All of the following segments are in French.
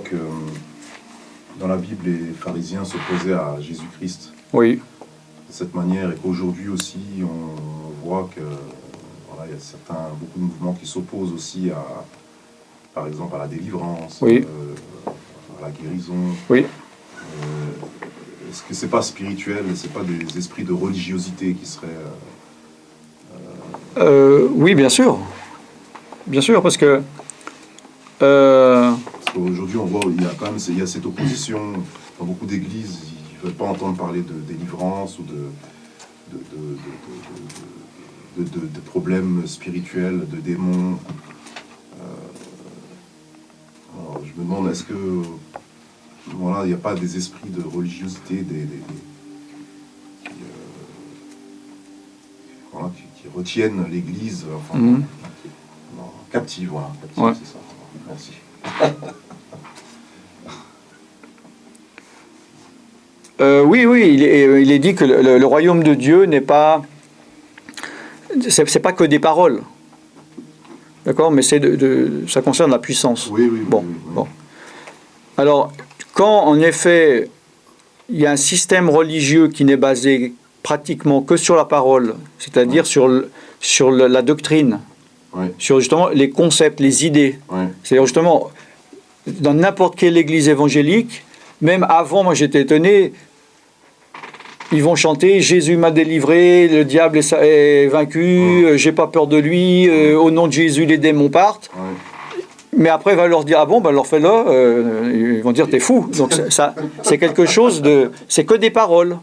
que dans la Bible, les pharisiens s'opposaient à Jésus-Christ. Oui. De cette manière, et qu'aujourd'hui aussi, on voit que voilà, il y a beaucoup de mouvements qui s'opposent aussi par exemple, à la délivrance, oui. À la guérison. Oui. Est-ce que c'est pas spirituel, c'est pas des esprits de religiosité qui seraient... Oui, bien sûr. Bien sûr, parce que... Parce qu'aujourd'hui, on voit il y a cette opposition dans beaucoup d'églises. Ils ne veulent pas entendre parler de délivrance ou de problèmes spirituels, de démons. Alors, je me demande, est-ce que voilà, il n'y a pas des esprits de religiosité, qui retiennent l'Église, enfin, captive, voilà. Captive, ouais. C'est ça. Merci. Oui, il est dit que le royaume de Dieu n'est pas... C'est pas que des paroles. D'accord? Mais ça concerne la puissance. Oui. Bon. Alors, quand en effet, il y a un système religieux qui n'est basé pratiquement que sur la parole, c'est-à-dire sur la doctrine, sur justement les concepts, les idées. C'est-à-dire justement, dans n'importe quelle église évangélique, même avant, moi j'étais étonné, ils vont chanter « Jésus m'a délivré, le diable est vaincu, j'ai pas peur de lui, au nom de Jésus les démons partent ». Mais après, il va leur dire « Ah bon, ben alors fais-le ». Ils vont dire « T'es fou ». Donc ça, c'est quelque chose de... C'est que des paroles.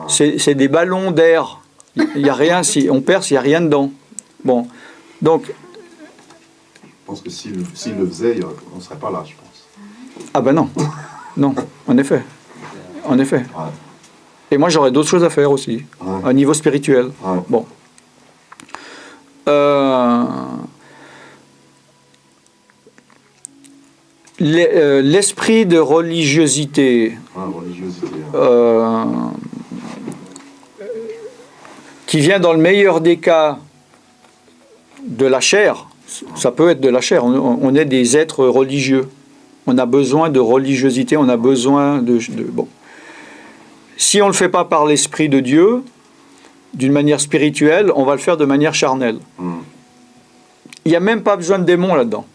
C'est des ballons d'air. Il n'y a rien, si on perce, il n'y a rien dedans. Bon, donc... Je pense que s'il le faisait, on ne serait pas là, je pense. Ah ben non. Non, en effet. En effet. Et moi, j'aurais d'autres choses à faire aussi, à niveau spirituel. Bon. L'esprit de religiosité, qui vient dans le meilleur des cas de la chair, ça peut être de la chair, on est des êtres religieux, on a besoin de religiosité, on a besoin de bon. Si on ne le fait pas par l'Esprit de Dieu, d'une manière spirituelle, on va le faire de manière charnelle. Il n'y a même pas besoin de démons là-dedans.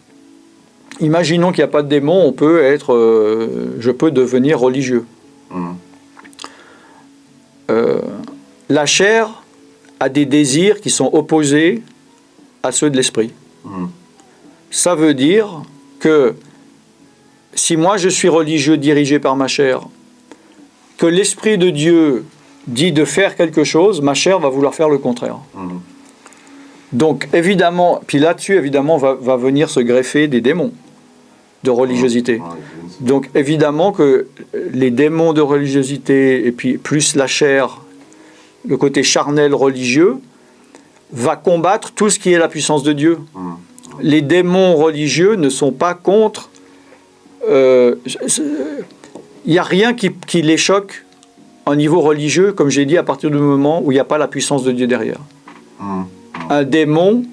Imaginons qu'il n'y a pas de démons, on peut être, je peux devenir religieux. La chair a des désirs qui sont opposés à ceux de l'esprit. Ça veut dire que si moi je suis religieux dirigé par ma chair, que l'Esprit de Dieu dit de faire quelque chose, ma chair va vouloir faire le contraire. Donc évidemment, puis là-dessus évidemment va venir se greffer des démons de religiosité. Donc évidemment que les démons de religiosité et puis plus la chair, le côté charnel religieux, va combattre tout ce qui est la puissance de Dieu. Les démons religieux ne sont pas contre... Il n'y a rien qui les choque au niveau religieux, comme j'ai dit, à partir du moment où il n'y a pas la puissance de Dieu derrière. Un démon,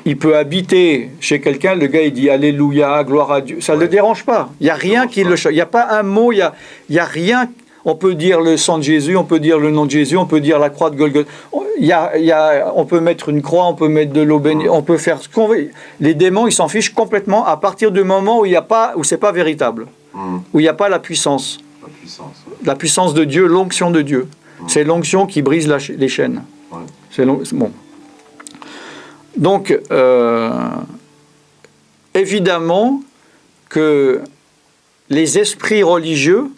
il peut habiter chez quelqu'un, le gars il dit Alléluia, gloire à Dieu, ça ne le dérange pas. Il n'y a rien qui le choque. Il n'y a pas un mot, il y a rien. On peut dire le sang de Jésus, on peut dire le nom de Jésus, on peut dire la croix de Golgotha. On peut mettre une croix, on peut mettre de l'eau bénie, on peut faire ce qu'on veut. Les démons, ils s'en fichent complètement à partir du moment où c'est pas véritable, où il n'y a pas la puissance. La puissance de Dieu, l'onction de Dieu. C'est l'onction qui brise les chaînes. Bon. Donc, évidemment que les esprits religieux,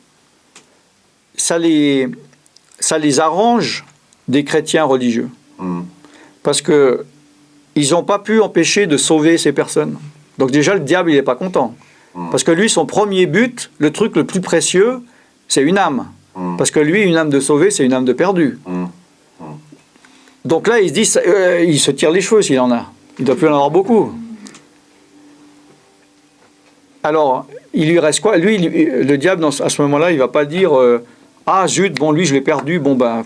ça les arrange des chrétiens religieux. Parce que ils n'ont pas pu empêcher de sauver ces personnes. Donc déjà, le diable, il n'est pas content. Parce que lui, son premier but, le truc le plus précieux, c'est une âme. Parce que lui, une âme de sauver, c'est une âme de perdu. Donc là, il se dit, il se tire les cheveux s'il en a. Il ne doit plus en avoir beaucoup. Alors, il lui reste quoi? Lui, le diable, à ce moment-là, il ne va pas dire ah zut, bon, lui, je l'ai perdu, bon, ben,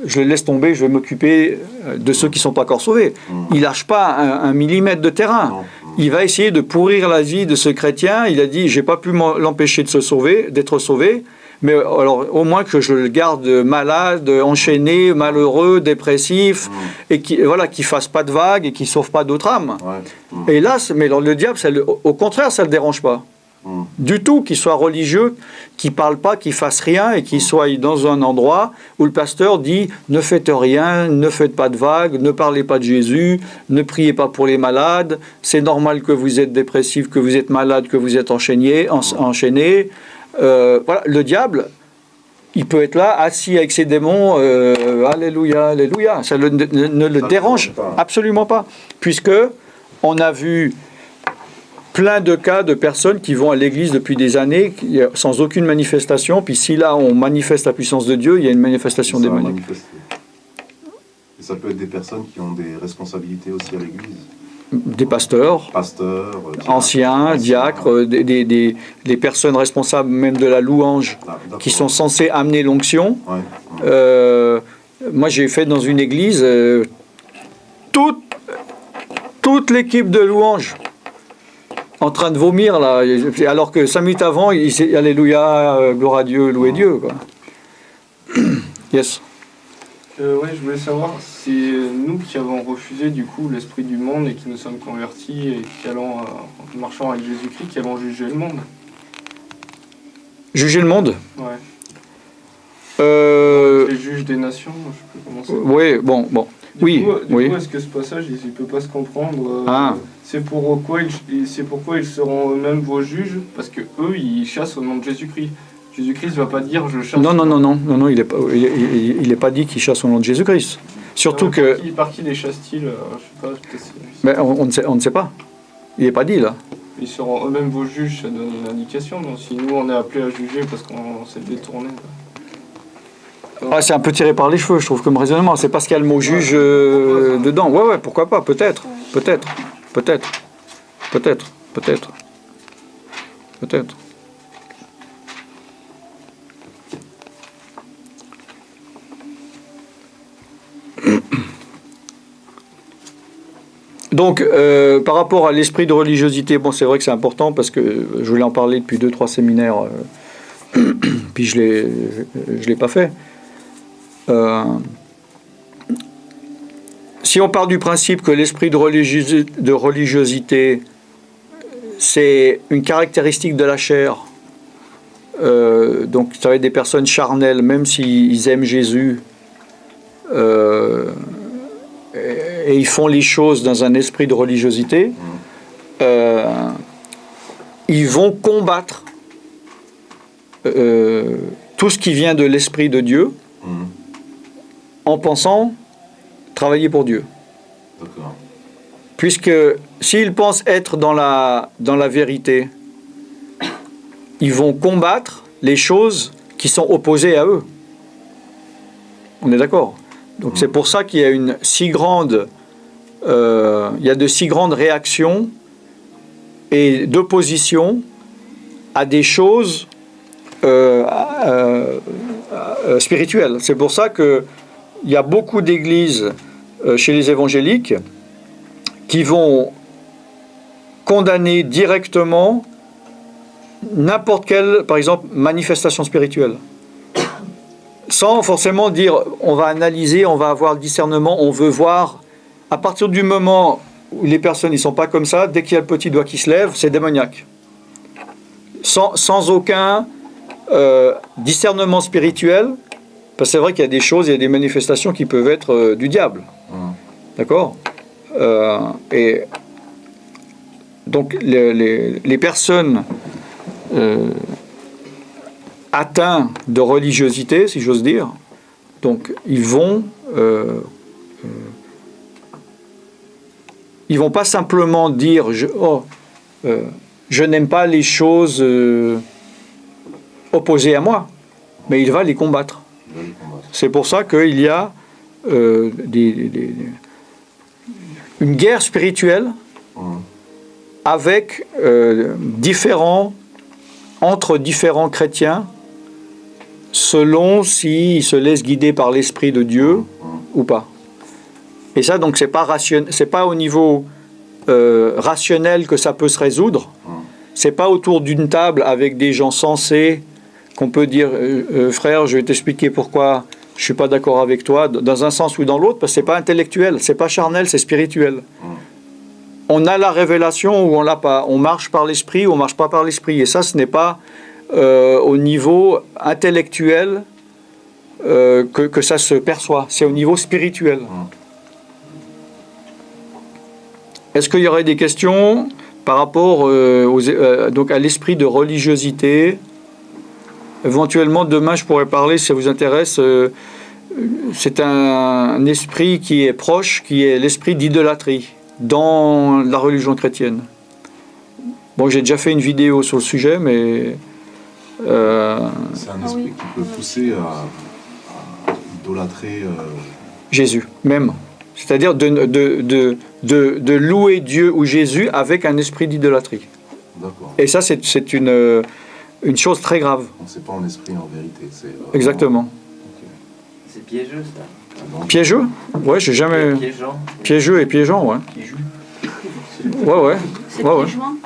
je le laisse tomber, je vais m'occuper de ceux qui ne sont pas encore sauvés. Il ne lâche pas un millimètre de terrain. il va essayer de pourrir la vie de ce chrétien. Il a dit, j'ai pas pu l'empêcher de se sauver, d'être sauvé, mais alors au moins que je le garde malade, enchaîné, malheureux, dépressif, et qu'il fasse pas de vagues et qu'il sauve pas d'autres âmes. Et là, mais alors, le diable, au contraire, ça le dérange pas. Du tout, qu'il soit religieux, qu'il parle pas, qu'il fasse rien et qu'il soit dans un endroit où le pasteur dit ne faites rien, ne faites pas de vagues, ne parlez pas de Jésus, ne priez pas pour les malades, c'est normal que vous êtes dépressif, que vous êtes malade, que vous êtes enchaîné. Voilà, le diable, il peut être là, assis avec ses démons, alléluia, alléluia. Ça ne le dérange absolument pas, puisque on a vu plein de cas de personnes qui vont à l'église depuis des années sans aucune manifestation, puis si là on manifeste la puissance de Dieu, il y a une manifestation démoniaque. Et ça peut être des personnes qui ont des responsabilités aussi à l'église. Des pasteurs, anciens, diacres, des personnes responsables même de la louange, qui sont censées amener l'onction. Moi j'ai fait dans une église toute l'équipe de louange en train de vomir là, alors que 5 minutes avant, il s'est alléluia, gloire à Dieu, louez Dieu, quoi. Yes. Ouais, je voulais savoir si nous qui avons refusé du coup l'esprit du monde et qui nous sommes convertis et qui allons en marchant avec Jésus-Christ, qui allons juger le monde. Juger le monde? Ouais. Les juges des nations, je peux commencer. Oui, bon. Du coup, oui. Est-ce que ce passage, il ne peut pas se comprendre c'est pourquoi ils seront eux-mêmes vos juges, parce que eux, ils chassent au nom de Jésus-Christ. Jésus-Christ ne va pas dire je chasse. Non, il n'est pas dit qu'il chasse au nom de Jésus-Christ. Surtout par qui les chasse-t-il? Je sais pas, peut-être. Mais on ne sait pas. Il n'est pas dit là. Ils seront eux-mêmes vos juges, ça donne une indication. Donc si nous on est appelés à juger parce qu'on s'est détourné. C'est un peu tiré par les cheveux, je trouve, comme raisonnement. C'est parce qu'il y a le mot juge dedans. Ouais, pourquoi pas, peut-être. Donc, par rapport à l'esprit de religiosité, bon, c'est vrai que c'est important parce que je voulais en parler depuis 2-3 séminaires, puis je l'ai pas fait. Si on part du principe que l'esprit de religiosité, c'est une caractéristique de la chair, donc ça va être des personnes charnelles, même s'ils aiment Jésus, et ils font les choses dans un esprit de religiosité, ils vont combattre tout ce qui vient de l'esprit de Dieu, en pensant travailler pour Dieu. D'accord. Puisque s'ils pensent être dans la vérité, ils vont combattre les choses qui sont opposées à eux. On est d'accord? Donc c'est pour ça qu'il y a il y a de si grandes réactions et d'opposition à des choses spirituelles. C'est pour ça que il y a beaucoup d'églises chez les évangéliques qui vont condamner directement n'importe quelle, par exemple, manifestation spirituelle. Sans forcément dire, on va analyser, on va avoir le discernement, on veut voir. À partir du moment où les personnes ne sont pas comme ça, dès qu'il y a le petit doigt qui se lève, c'est démoniaque. Sans aucun discernement spirituel, parce que c'est vrai qu'il y a des choses, il y a des manifestations qui peuvent être du diable. D'accord? Et donc les personnes atteintes de religiosité, si j'ose dire, donc ils vont pas simplement dire je n'aime pas les choses opposées à moi, mais il va les combattre. C'est pour ça qu'il y a une guerre spirituelle avec entre différents chrétiens selon s'ils se laissent guider par l'Esprit de Dieu ou pas. Et ça, donc, c'est pas au niveau rationnel que ça peut se résoudre. C'est pas autour d'une table avec des gens sensés qu'on peut dire frère, je vais t'expliquer pourquoi je suis pas d'accord avec toi, dans un sens ou dans l'autre, parce que c'est pas intellectuel, c'est pas charnel, c'est spirituel. On a la révélation ou on l'a pas. On marche par l'esprit ou on marche pas par l'esprit. Et ça, ce n'est pas au niveau intellectuel que ça se perçoit. C'est au niveau spirituel. Est-ce qu'il y aurait des questions par rapport donc à l'esprit de religiosité? Éventuellement, demain, je pourrais parler, si ça vous intéresse, c'est un esprit qui est proche, qui est l'esprit d'idolâtrie dans la religion chrétienne. Bon, j'ai déjà fait une vidéo sur le sujet, mais... C'est un esprit qui peut pousser à idolâtrer... Jésus, même. C'est-à-dire de louer Dieu ou Jésus avec un esprit d'idolâtrie. D'accord. Et ça, c'est une chose très grave. Donc c'est pas en esprit, en vérité. C'est vraiment... Exactement. Okay. C'est piégeux, ça. Piégeux? Ouais, j'ai jamais... Piégeux et piégeant, ouais. Ouais. C'est ouais. piégeoint.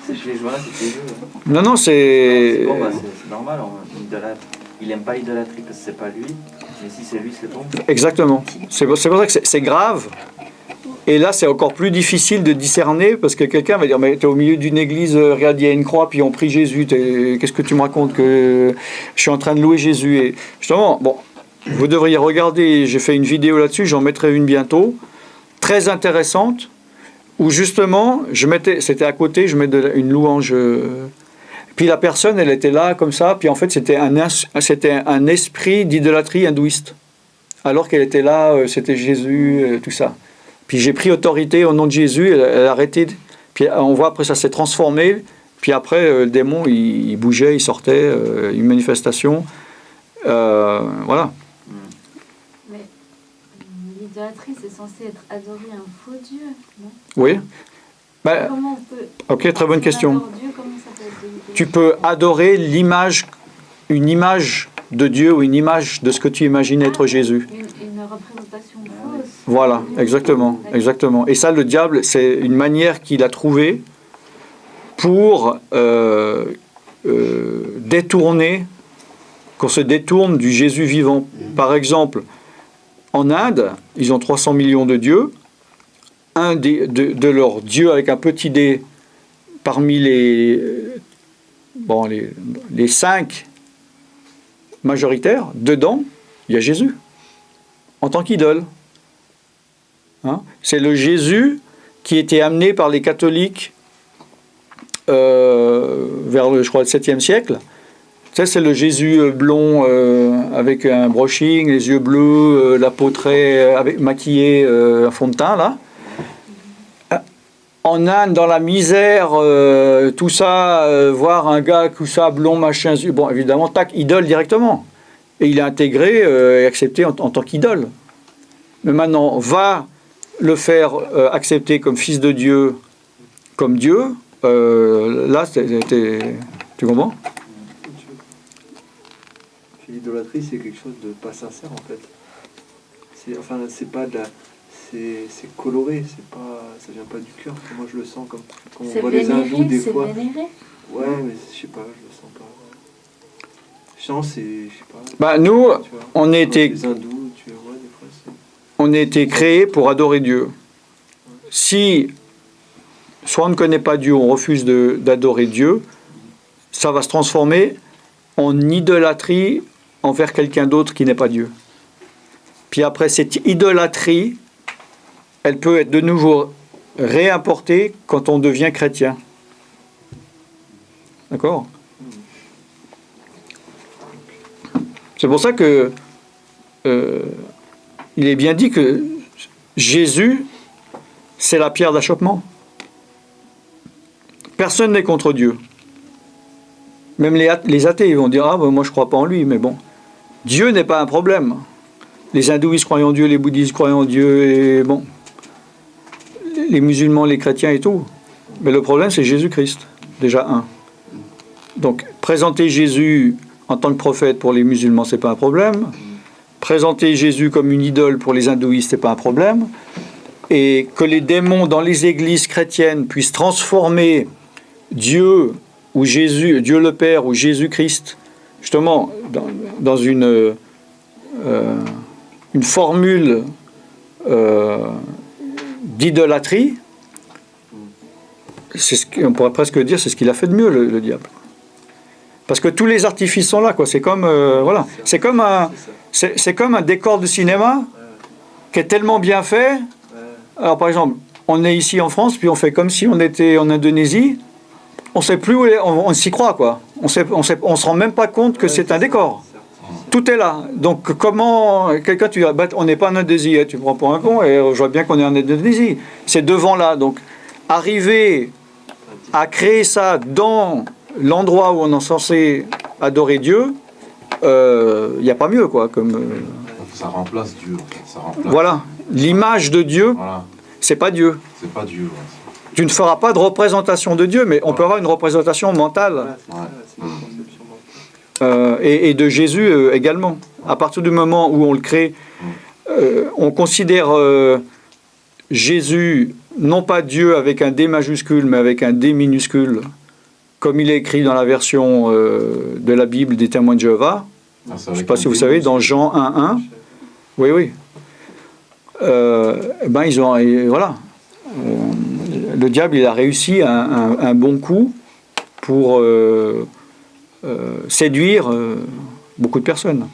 C'est piégeoint, c'est piégeux. Non, c'est... Bon, c'est normal, il n'aime pas l'idolâtrie parce que c'est pas lui, mais si c'est lui, c'est bon. Exactement. C'est pour ça que c'est grave. Et là, c'est encore plus difficile de discerner parce que quelqu'un va dire, mais tu es au milieu d'une église, regarde, il y a une croix, puis on prie Jésus. Qu'est-ce que tu me racontes que je suis en train de louer Jésus? Et justement, bon, vous devriez regarder, j'ai fait une vidéo là-dessus, j'en mettrai une bientôt, très intéressante, où justement, c'était à côté, je mets une louange, puis la personne, elle était là, comme ça, puis en fait, c'était un esprit d'idolâtrie hindouiste, alors qu'elle était là, c'était Jésus, tout ça. Puis j'ai pris autorité au nom de Jésus, elle a arrêté, puis on voit après ça s'est transformé, puis après, le démon, il bougeait, il sortait, une manifestation, voilà. L'idolâtrie, c'est censé être adorer un faux Dieu, non? Oui. Ben, comment on peut... Ok, très bonne question. Dieu, comment ça peut être de... Tu peux adorer une image de Dieu ou une image de ce que tu imagines être Jésus. Une représentation fausse. Voilà, exactement, exactement. Et ça, le diable, c'est une manière qu'il a trouvée pour détourner, qu'on se détourne du Jésus vivant. Par exemple, en Inde, ils ont 300 millions de dieux. Un de leurs dieux avec un petit d parmi les 5 majoritaires, dedans, il y a Jésus, en tant qu'idole. Hein? C'est le Jésus qui était amené par les catholiques vers, je crois, le 7e siècle. Ça, c'est le Jésus blond avec un brushing, les yeux bleus, la peau très maquillée à fond de teint, là. En Inde, dans la misère, tout ça, voir un gars, tout ça, blond, machin, bon, évidemment, tac, idole directement. Et il est intégré et accepté en tant qu'idole. Mais maintenant, va le faire accepter comme fils de Dieu, comme Dieu, là, tu comprends? L'idolâtrie, c'est quelque chose de pas sincère, en fait. C'est pas de la... C'est coloré, ça vient pas du cœur. Moi, je le sens comme quand on voit les hindous des fois. C'est vénéré. Ouais, mais je sais pas, je le sens pas. Je sens, je sais pas. Bah, nous, on a été... Les hindous, tu vois, des fois, c'est... On a été créés pour adorer Dieu. Si soit on ne connaît pas Dieu, on refuse d'adorer Dieu, ça va se transformer en idolâtrie envers quelqu'un d'autre qui n'est pas Dieu. Puis après, cette idolâtrie, elle peut être de nouveau réimportée quand on devient chrétien. D'accord? C'est pour ça que il est bien dit que Jésus, c'est la pierre d'achoppement. Personne n'est contre Dieu. Même les athées, ils vont dire « Ah, ben, moi je ne crois pas en lui », mais bon. Dieu n'est pas un problème. Les hindouistes croient en Dieu, les bouddhistes croient en Dieu, et bon. Les musulmans, les chrétiens et tout. Mais le problème, c'est Jésus-Christ, déjà un. Donc, présenter Jésus en tant que prophète pour les musulmans, c'est pas un problème. Présenter Jésus comme une idole pour les hindouistes, c'est pas un problème. et que les démons dans les églises chrétiennes puissent transformer Dieu ou Jésus, Dieu le Père ou Jésus-Christ, justement dans une formule d'idolâtrie, on pourrait presque dire c'est ce qu'il a fait de mieux, le diable. Parce que tous les artifices sont là, quoi. C'est comme voilà, c'est comme un décor de cinéma qui est tellement bien fait. Alors par exemple, on est ici en France, puis on fait comme si on était en Indonésie. On sait plus où on s'y croit, quoi. On se rend même pas compte que c'est un décor. Tout est là. Donc comment quelqu'un tu dis on n'est pas en Indonésie, tu me prends pour un con, et je vois bien qu'on est en Indonésie. C'est devant là. Donc arriver à créer ça dans l'endroit où on est censé adorer Dieu, il n'y a pas mieux, quoi. Ça remplace Dieu. Ça remplace. Voilà, l'image de Dieu, Voilà. C'est pas Dieu. C'est pas Dieu. Ouais. Tu ne feras pas de représentation de Dieu, mais on peut avoir une représentation mentale. C'est une conception mentale. Et de Jésus également. À partir du moment où on le crée, on considère Jésus, non pas Dieu avec un D majuscule, mais avec un D minuscule, comme il est écrit dans la version de la Bible des Témoins de Jéhovah. Je ne sais pas si vous savez, dans Jean 1.1. Oui, oui. Ils ont, voilà. Le diable, il a réussi un bon coup pour séduire beaucoup de personnes.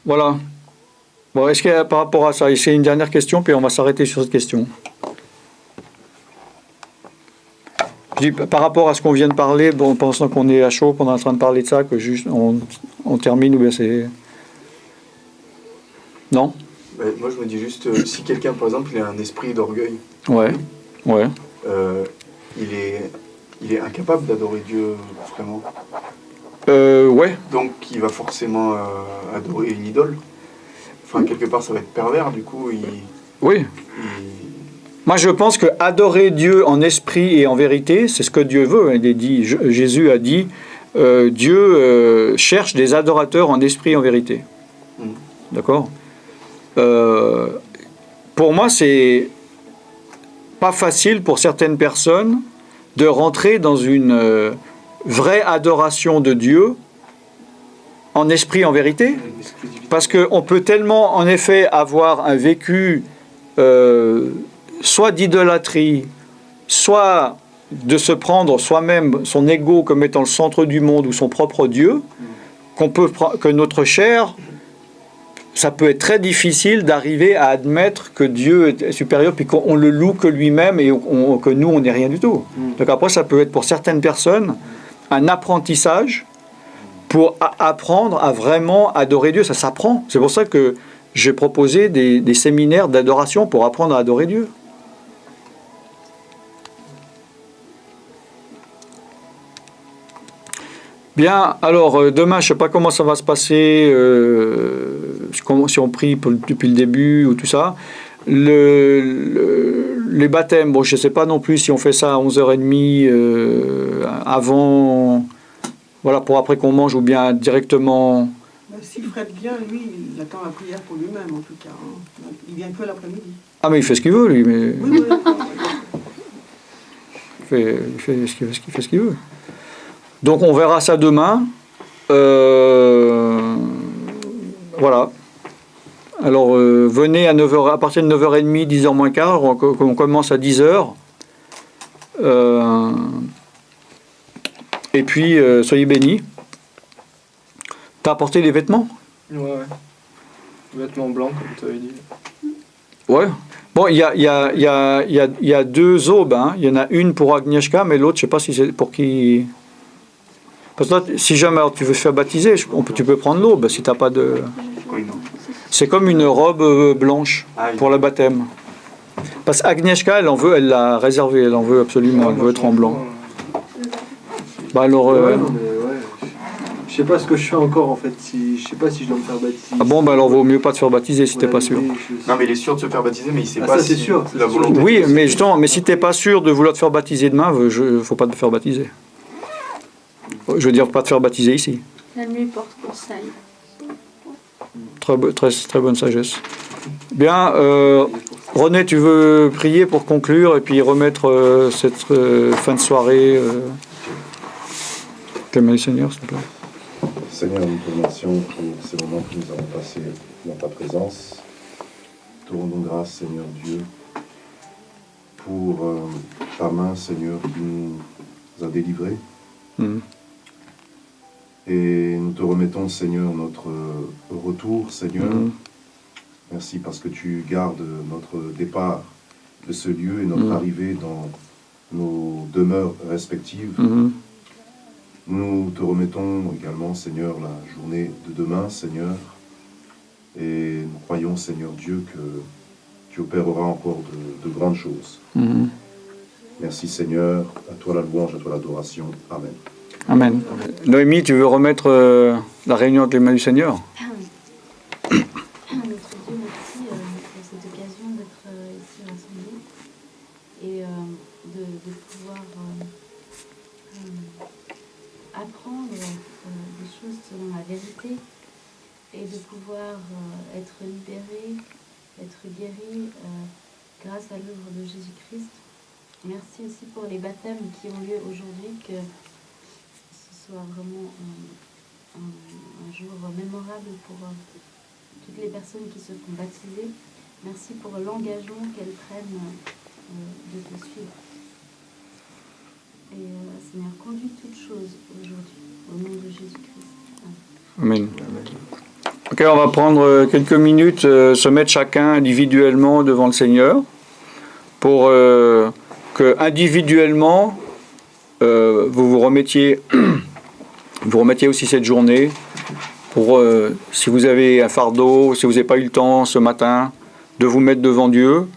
Voilà. Bon, est-ce que par rapport à ça, c'est une dernière question, puis on va s'arrêter sur cette question. Je dis, par rapport à ce qu'on vient de parler, bon, pensant qu'on est à chaud, qu'on est en train de parler de ça, que juste on termine, ou bien c'est... Non? Moi, je me dis juste, si quelqu'un, par exemple, il a un esprit d'orgueil, Ouais. il est incapable d'adorer Dieu vraiment. Ouais. Donc, il va forcément adorer une idole. Enfin, quelque part, ça va être pervers, du coup, Oui. Moi, je pense que adorer Dieu en esprit et en vérité, c'est ce que Dieu veut. Jésus a dit, Dieu cherche des adorateurs en esprit et en vérité. D'accord? Pour moi, c'est pas facile pour certaines personnes de rentrer dans une vraie adoration de Dieu en esprit, en vérité, parce qu'on peut tellement, en effet, avoir un vécu soit d'idolâtrie, soit de se prendre soi-même, son ego, comme étant le centre du monde ou son propre Dieu, que notre chair, ça peut être très difficile d'arriver à admettre que Dieu est supérieur, puis qu'on le loue que lui-même et que nous, on n'est rien du tout. Donc après, ça peut être pour certaines personnes un apprentissage pour apprendre à vraiment adorer Dieu. Ça s'apprend. C'est pour ça que j'ai proposé des séminaires d'adoration pour apprendre à adorer Dieu. Bien, alors demain, je ne sais pas comment ça va se passer, si on prie depuis le début ou tout ça. Les baptêmes, bon, je ne sais pas non plus si on fait ça à 11h30 avant, voilà, pour après qu'on mange, ou bien directement. Si Fred vient, lui, il attend la prière pour lui-même en tout cas. Hein. Il vient que l'après-midi. Ah, mais il fait ce qu'il veut, lui. Mais... Oui, d'accord. Il fait ce qu'il veut. Donc on verra ça demain. Voilà. Alors venez à 9h, à partir de 9h30, 10h moins quart, on commence à 10h. Et puis soyez bénis. T'as apporté des vêtements? Ouais. Vêtements blancs, comme tu avais dit. Ouais. Bon, il y a deux aubes. Hein. Il y en a une pour Agnieszka, mais l'autre, je ne sais pas si c'est pour qui... Parce que là, si jamais tu veux te faire baptiser, tu peux prendre l'aube si tu n'as pas de... Oui, non. C'est comme une robe blanche pour le baptême. Parce qu'Agnieszka, elle l'a réservée, elle en veut absolument, elle veut être en blanc. Bah alors... Je sais pas ce que je fais encore en fait, je sais pas si je dois me faire baptiser. Ah bon, bah alors vaut mieux pas te faire baptiser si t'es pas sûr. Non mais il est sûr de se faire baptiser, mais il sait Ah, pas ça, c'est si sûr, la volonté... Oui, mais justement, mais si t'es pas sûr de vouloir te faire baptiser demain, faut pas te faire baptiser. Je veux dire, pas te faire baptiser ici. La nuit porte conseil. Très bonne sagesse. Bien, René, tu veux prier pour conclure et puis remettre cette fin de soirée Témoin du Seigneur, s'il te plaît. Seigneur, nous te remercions pour ces moments que nous avons passés dans ta présence. Te rendons grâce, Seigneur Dieu, pour ta main, Seigneur, qui nous a délivrés. Et nous te remettons, Seigneur, notre retour, Seigneur. Merci parce que tu gardes notre départ de ce lieu et notre arrivée dans nos demeures respectives. Nous te remettons également, Seigneur, la journée de demain, Seigneur. Et nous croyons, Seigneur Dieu, que tu opéreras encore de grandes choses. Merci, Seigneur. À toi la louange, à toi l'adoration. Amen. Amen. Noémie, tu veux remettre la réunion de les mains du Seigneur? Notre Dieu, merci pour cette occasion d'être ici rassemblés et de pouvoir apprendre des choses selon la vérité et de pouvoir être libéré, être guéri grâce à l'œuvre de Jésus-Christ. Merci aussi pour les baptêmes qui ont lieu aujourd'hui, que ce soit vraiment un jour mémorable pour toutes les personnes qui se font baptiser. Merci pour l'engagement qu'elles prennent de te suivre. Et Seigneur, conduis toutes choses aujourd'hui, au nom de Jésus-Christ. Amen. Ok, on va prendre quelques minutes, se mettre chacun individuellement devant le Seigneur, pour que individuellement, vous remettiez aussi cette journée, pour si vous avez un fardeau, si vous n'avez pas eu le temps ce matin, de vous mettre devant Dieu.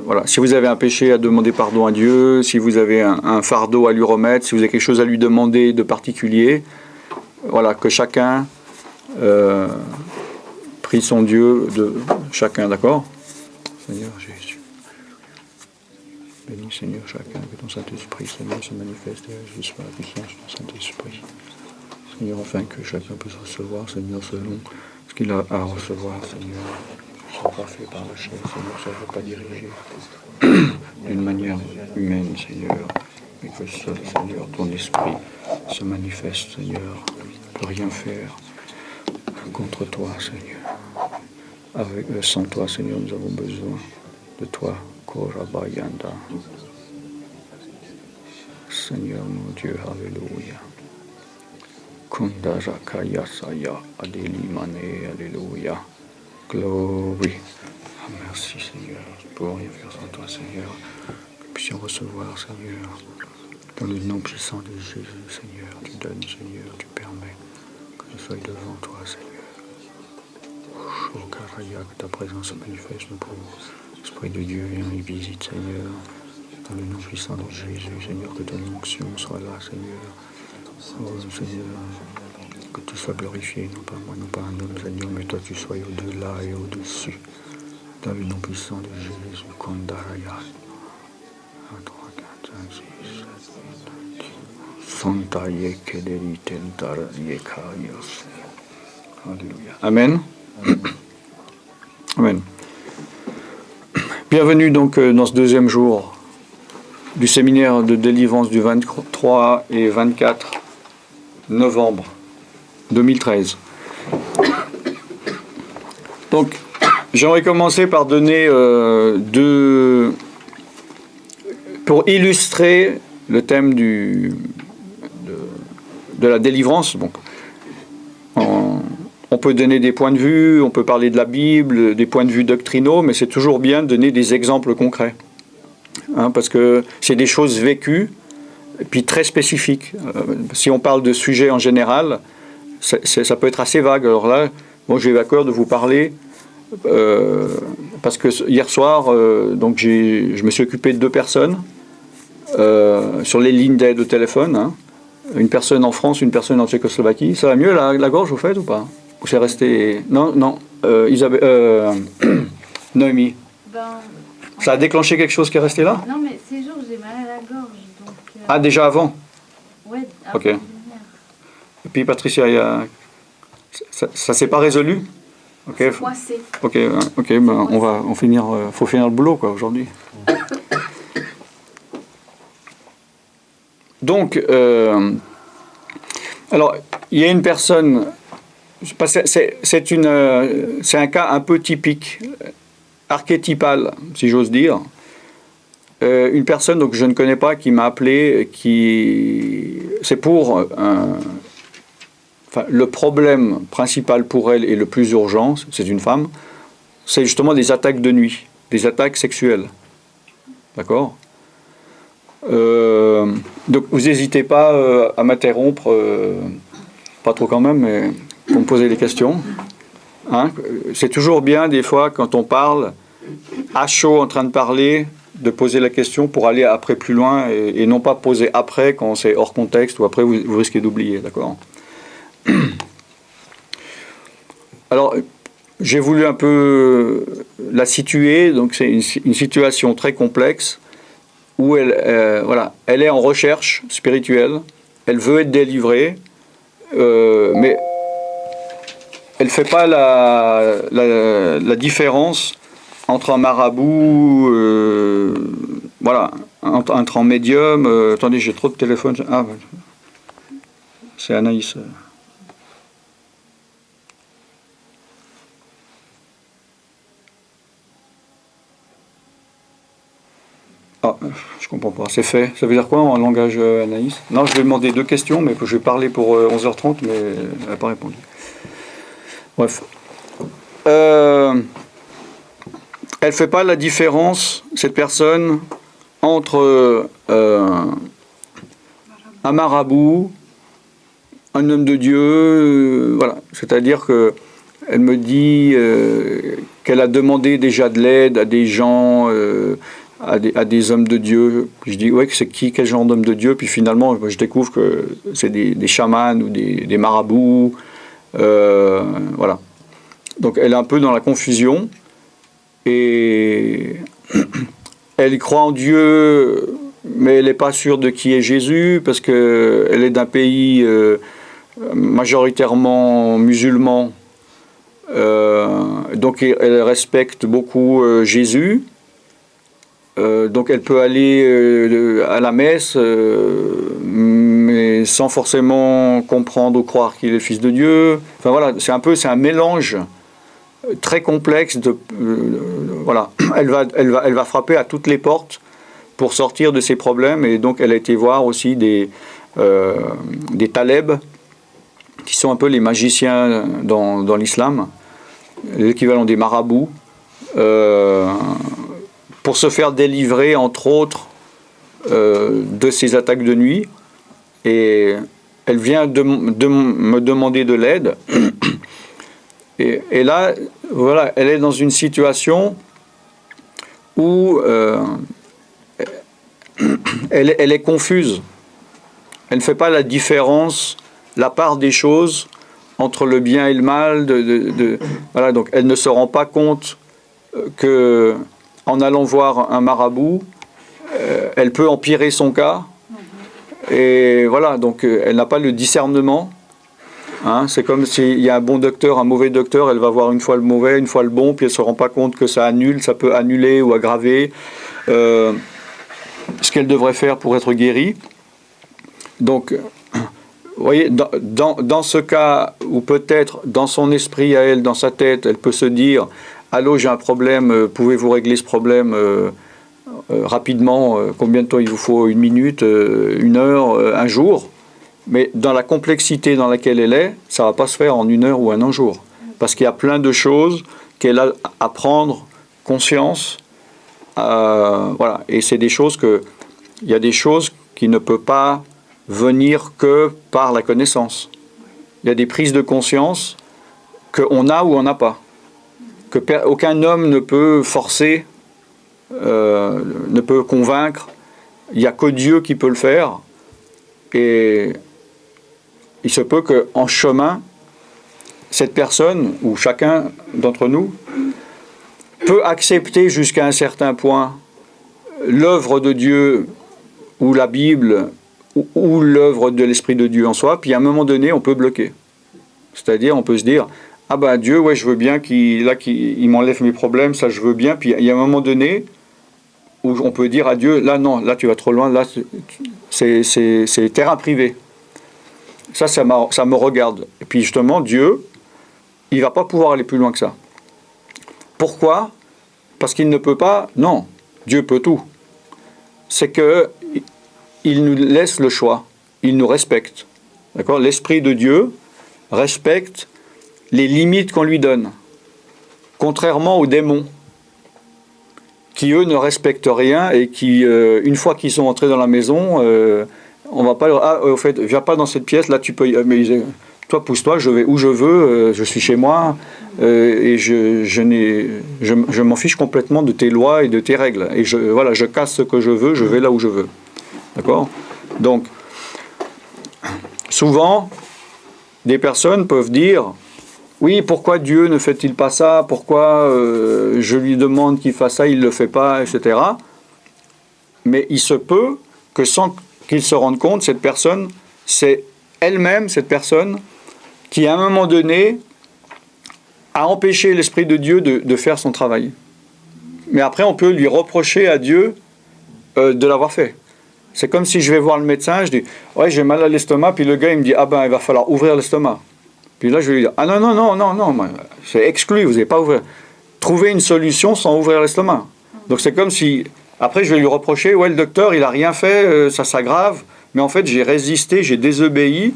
Voilà, si vous avez un péché, à demander pardon à Dieu, si vous avez un fardeau à lui remettre, si vous avez quelque chose à lui demander de particulier, voilà, que chacun prie son Dieu de chacun, d'accord? Seigneur Jésus, bénis Seigneur chacun, que ton Saint-Esprit, Seigneur, se manifeste et agisse par la puissance de ton Saint-Esprit. Seigneur, afin que chacun puisse recevoir, Seigneur, selon ce qu'il a à recevoir, Seigneur. Ce ne soit pas fait par la chair, Seigneur, ça ne soit pas dirigé d'une manière humaine, Seigneur, mais que seul, Seigneur, ton esprit se manifeste, Seigneur, de rien faire contre toi, Seigneur. Sans toi, Seigneur, nous avons besoin de toi, Korabayanda. Seigneur, mon Dieu, Alléluia. Kundarakaya Saya, Adelimane, Alléluia. Glory. Merci Seigneur, pour rien faire sans toi Seigneur, que nous puissions recevoir Seigneur, dans le nom puissant de Jésus Seigneur, tu donnes Seigneur, tu permets que nous soyons devant toi Seigneur. Shokaraya, que ta présence se manifeste pour l'Esprit de Dieu vient et visite Seigneur, dans le nom puissant de Jésus Seigneur, que ton onction soit là Seigneur. Oh Seigneur, que tu sois glorifié, non pas moi, non pas un homme, Seigneur, mais toi tu sois au-delà et au-dessus. Dans le nom puissant de Jésus, Kondaraya. Santa Yekederi Tentar Yekayos. Alléluia. Amen. Amen. Bienvenue donc dans ce deuxième jour du séminaire de délivrance du 23 et 24 novembre 2013. Donc, j'aimerais commencer par donner pour illustrer le thème de la délivrance. Donc, on peut donner des points de vue, on peut parler de la Bible, des points de vue doctrinaux, mais c'est toujours bien de donner des exemples concrets. Parce que c'est des choses vécues, et puis très spécifiques. Si on parle de sujets en général, ça peut être assez vague. Alors là, moi j'ai eu à cœur de vous parler, parce que hier soir, donc je me suis occupé de 2 personnes sur les lignes d'aide au téléphone. Une personne en France, une personne en Tchécoslovaquie. Ça va mieux la gorge, vous faites ou pas? Ou c'est resté... Non, Noémie. Ça a déclenché quelque chose qui est resté là? Non, mais ces jours, j'ai mal à la gorge. Donc, Ah, déjà avant? Ouais, avant Ok. Et puis Patricia, ça s'est pas résolu? Ok, Coincé. ok, ben, faut finir le boulot quoi aujourd'hui. Donc, alors, il y a une personne, c'est un cas un peu typique, archétypal, si j'ose dire. Une personne donc je ne connais pas qui m'a appelé, c'est pour le problème principal pour elle et le plus urgent, c'est une femme, c'est justement des attaques de nuit, des attaques sexuelles. D'accord ? Donc vous n'hésitez pas à m'interrompre, pas trop quand même, mais pour me poser des questions. Hein, c'est toujours bien des fois quand on parle à chaud en train de parler, de poser la question pour aller après plus loin et non pas poser après quand c'est hors contexte ou après vous risquez d'oublier, d'accord ? Alors j'ai voulu un peu la situer, donc c'est une situation très complexe où elle est en recherche spirituelle, elle veut être délivrée, mais elle ne fait pas la différence entre un marabout, entre un médium. Attendez, j'ai trop de téléphones. Ah, c'est Anaïs. Ah, je comprends pas. C'est fait. Ça veut dire quoi en langage Anaïs ? Non, je vais demander 2 questions, mais je vais parler pour 11h30, mais elle n'a pas répondu. Bref. Elle ne fait pas la différence, cette personne, entre un marabout, un homme de Dieu, voilà. C'est-à-dire qu'elle me dit qu'elle a demandé déjà de l'aide à des gens, à des hommes de Dieu. Puis je dis, ouais, c'est quel genre d'homme de Dieu ? Puis finalement, je découvre que c'est des chamans ou des marabouts. Voilà. Donc elle est un peu dans la confusion. Et elle croit en Dieu, mais elle n'est pas sûre de qui est Jésus, parce qu'elle est d'un pays majoritairement musulman. Donc elle respecte beaucoup Jésus. Donc elle peut aller à la messe, mais sans forcément comprendre ou croire qu'il est le Fils de Dieu. Enfin voilà, c'est un mélange très complexe. Voilà, elle va frapper à toutes les portes pour sortir de ses problèmes, et donc elle a été voir aussi des talebs qui sont un peu les magiciens dans l'islam, l'équivalent des marabouts, pour se faire délivrer entre autres de ces attaques de nuit. Et elle vient de me demander de l'aide. Et là, voilà, elle est dans une situation où elle est confuse. Elle ne fait pas la différence, la part des choses entre le bien et le mal. Voilà, donc elle ne se rend pas compte que, en allant voir un marabout, elle peut empirer son cas. Et voilà, donc elle n'a pas le discernement. Hein, c'est comme s'il y a un bon docteur, un mauvais docteur, elle va voir une fois le mauvais, une fois le bon, puis elle ne se rend pas compte que ça peut annuler ou aggraver ce qu'elle devrait faire pour être guérie. Donc, vous voyez, dans ce cas où peut-être dans son esprit à elle, dans sa tête, elle peut se dire « Allô, j'ai un problème, pouvez-vous régler ce problème rapidement, combien de temps il vous faut, 1 minute, 1 heure, 1 jour ?» Mais dans la complexité dans laquelle elle est, ça ne va pas se faire en 1 heure ou 1 jour. Parce qu'il y a plein de choses qu'elle a à prendre conscience. Voilà. Et c'est des choses il y a des choses qui ne peuvent pas venir que par la connaissance. Il y a des prises de conscience qu'on a ou on n'a pas. Aucun homme ne peut forcer, ne peut convaincre. Il n'y a que Dieu qui peut le faire. Et il se peut qu'en chemin, cette personne, ou chacun d'entre nous, peut accepter jusqu'à un certain point l'œuvre de Dieu, ou la Bible, ou l'œuvre de l'Esprit de Dieu en soi, puis à un moment donné, on peut bloquer. C'est-à-dire, on peut se dire, ah ben Dieu, ouais, je veux bien qu'il m'enlève mes problèmes, ça je veux bien. Puis il y a un moment donné où on peut dire à Dieu, là non, là tu vas trop loin, là c'est terrain privé. Ça me regarde. Et puis justement, Dieu, il ne va pas pouvoir aller plus loin que ça. Pourquoi ? Parce qu'il ne peut pas. Non, Dieu peut tout. C'est que il nous laisse le choix. Il nous respecte. D'accord ? L'Esprit de Dieu respecte les limites qu'on lui donne. Contrairement aux démons, qui eux ne respectent rien et qui, une fois qu'ils sont entrés dans la maison, on va pas leur dire, ah, au fait, viens pas dans cette pièce, là tu peux. Mais toi, pousse-toi, je vais où je veux, je suis chez moi, et je m'en fiche complètement de tes lois et de tes règles. Et je casse ce que je veux, je vais là où je veux. D'accord ? Donc, souvent, des personnes peuvent dire, oui, pourquoi Dieu ne fait-il pas ça ? Pourquoi je lui demande qu'il fasse ça, il ne le fait pas, etc. Mais il se peut que sans qu'il se rende compte, cette personne, c'est elle-même, cette personne, qui à un moment donné a empêché l'Esprit de Dieu de faire son travail. Mais après, on peut lui reprocher à Dieu de l'avoir fait. C'est comme si je vais voir le médecin, je dis « Ouais, j'ai mal à l'estomac », puis le gars, il me dit « Ah ben, il va falloir ouvrir l'estomac ». Puis là, je vais lui dire « Ah non, c'est exclu, vous n'avez pas ouvert. Trouver une solution sans ouvrir l'estomac. » Donc c'est comme si, après, je vais lui reprocher « Ouais, le docteur, il n'a rien fait, ça s'aggrave, mais en fait, j'ai résisté, j'ai désobéi.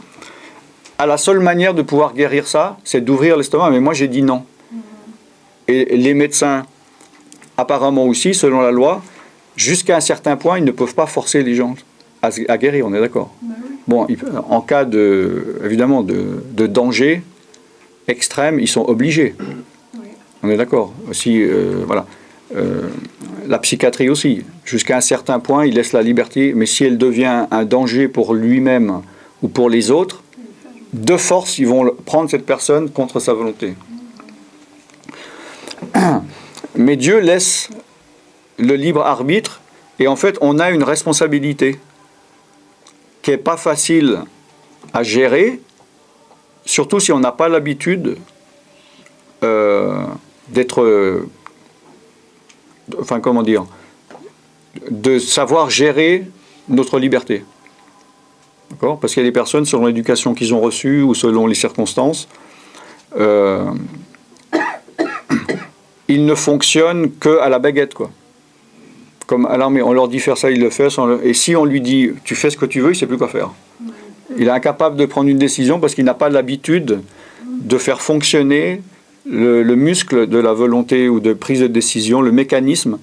À la seule manière de pouvoir guérir ça, c'est d'ouvrir l'estomac, mais moi, j'ai dit non. » Et les médecins, apparemment aussi, selon la loi, jusqu'à un certain point, ils ne peuvent pas forcer les gens à guérir, on est d'accord. Bon, en cas évidemment de danger extrême, ils sont obligés. On est d'accord. Aussi, voilà. La psychiatrie aussi. Jusqu'à un certain point, ils laissent la liberté, mais si elle devient un danger pour lui-même ou pour les autres, de force, ils vont prendre cette personne contre sa volonté. Mais Dieu laisse le libre arbitre, et en fait, on a une responsabilité qui n'est pas facile à gérer, surtout si on n'a pas l'habitude d'être... enfin, comment dire, de savoir gérer notre liberté. D'accord ? Parce qu'il y a des personnes, selon l'éducation qu'ils ont reçue ou selon les circonstances, ils ne fonctionnent qu'à la baguette, quoi. Comme à l'armée, on leur dit faire ça, ils le font. Et si on lui dit tu fais ce que tu veux, il ne sait plus quoi faire. Il est incapable de prendre une décision parce qu'il n'a pas l'habitude de faire fonctionner le muscle de la volonté ou de prise de décision, le mécanisme.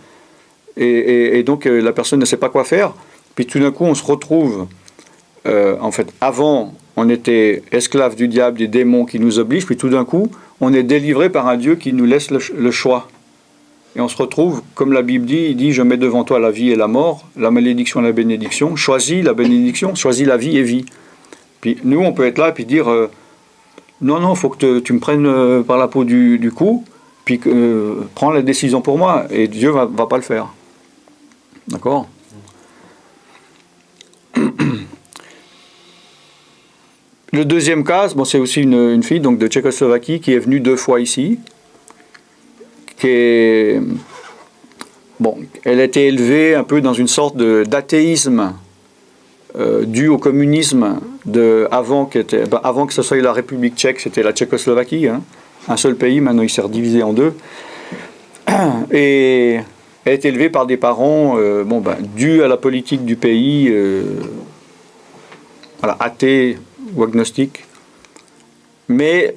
Et donc la personne ne sait pas quoi faire. Puis tout d'un coup, on se retrouve. En fait, avant, on était esclave du diable, des démons qui nous obligent. Puis tout d'un coup, on est délivré par un Dieu qui nous laisse le choix. Et on se retrouve, comme la Bible dit, il dit « Je mets devant toi la vie et la mort, la malédiction et la bénédiction. Choisis la bénédiction, choisis la vie et vie. » Puis nous, on peut être là et puis dire « Non, il faut que tu me prennes par la peau du cou, puis prends la décision pour moi. » Et Dieu ne va pas le faire. D'accord ? Le deuxième cas, bon, c'est aussi une fille donc, de Tchécoslovaquie qui est venue 2 fois ici. Elle a été élevée un peu dans une sorte d'athéisme dû au communisme avant que ce soit la République tchèque, c'était la Tchécoslovaquie, hein, un seul pays, maintenant il s'est redivisé en 2. Et elle a été élevée par des parents dû à la politique du pays, athées ou agnostiques. Mais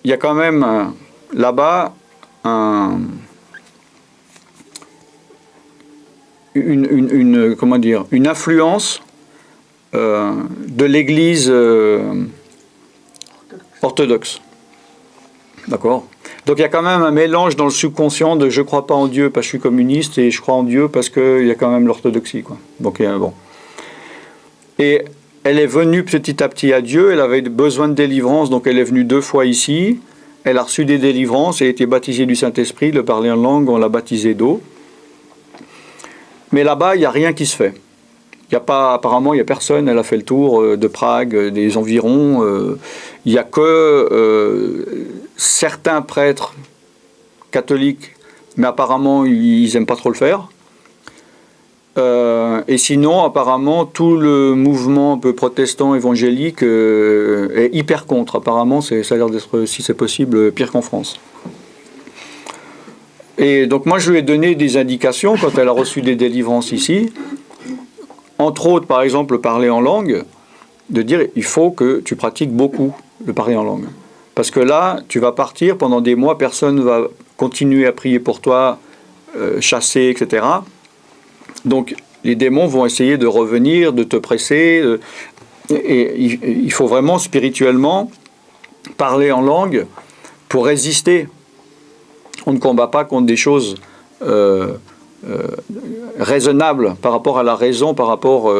il y a quand même là-bas une influence de l'Église orthodoxe. D'accord ? Donc il y a quand même un mélange dans le subconscient de je ne crois pas en Dieu parce que je suis communiste et je crois en Dieu parce qu'il y a quand même l'orthodoxie, quoi. Donc bon. Et elle est venue petit à petit à Dieu, elle avait besoin de délivrance, donc elle est venue 2 fois ici. Elle a reçu des délivrances, elle a été baptisée du Saint-Esprit, le parler en langue, on l'a baptisée d'eau. Mais là-bas, il n'y a rien qui se fait. Apparemment, il n'y a personne, elle a fait le tour de Prague, des environs. Il n'y a que certains prêtres catholiques, mais apparemment ils n'aiment pas trop le faire. Et sinon, apparemment, tout le mouvement un peu protestant évangélique est hyper contre. Apparemment, ça a l'air d'être, si c'est possible, pire qu'en France. Et donc moi, je lui ai donné des indications quand elle a reçu des délivrances ici. Entre autres, par exemple, le parler en langue, de dire il faut que tu pratiques beaucoup le parler en langue. Parce que là, tu vas partir pendant des mois, personne ne va continuer à prier pour toi, chasser, etc. Donc, les démons vont essayer de revenir, de te presser. Et il faut vraiment, spirituellement, parler en langue pour résister. On ne combat pas contre des choses raisonnables par rapport à la raison, par rapport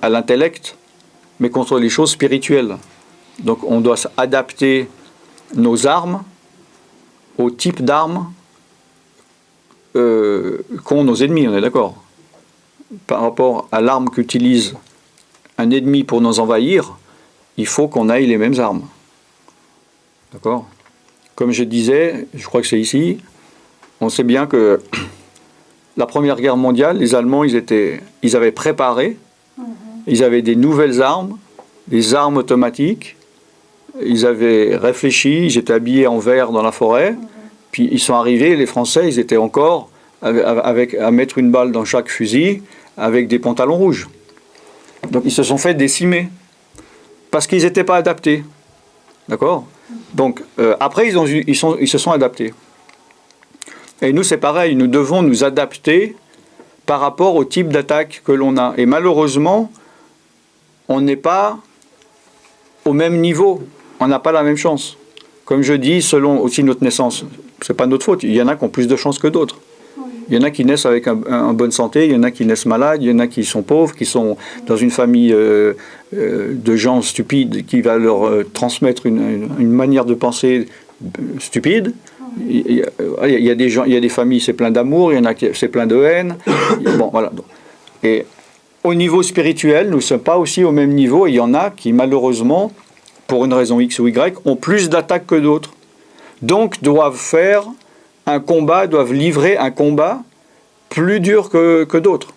à l'intellect, mais contre les choses spirituelles. Donc, on doit adapter nos armes au type d'armes qu'ont nos ennemis, on est d'accord ? Par rapport à l'arme qu'utilise un ennemi pour nous envahir, il faut qu'on aille les mêmes armes. D'accord ? Comme je disais, je crois que c'est ici, on sait bien que la Première Guerre mondiale, les Allemands, ils avaient préparé, ils avaient des nouvelles armes, des armes automatiques, ils avaient réfléchi, ils étaient habillés en vert dans la forêt, puis ils sont arrivés, les Français, ils étaient encore à mettre une balle dans chaque fusil, avec des pantalons rouges. Donc ils se sont fait décimer, parce qu'ils n'étaient pas adaptés. D'accord ? Donc après, ils se sont adaptés. Et nous, c'est pareil, nous devons nous adapter par rapport au type d'attaque que l'on a. Et malheureusement, on n'est pas au même niveau, on n'a pas la même chance. Comme je dis, selon aussi notre naissance, c'est pas notre faute, il y en a qui ont plus de chance que d'autres. Il y en a qui naissent avec une bonne santé, il y en a qui naissent malades, il y en a qui sont pauvres, qui sont dans une famille de gens stupides qui va leur transmettre une manière de penser stupide. Il y a des gens, il y a des familles, c'est plein d'amour, il y en a qui c'est plein de haine. Bon, voilà. Et au niveau spirituel, nous ne sommes pas aussi au même niveau. Il y en a qui, malheureusement, pour une raison X ou Y, ont plus d'attaques que d'autres. Donc, doivent livrer un combat plus dur que d'autres.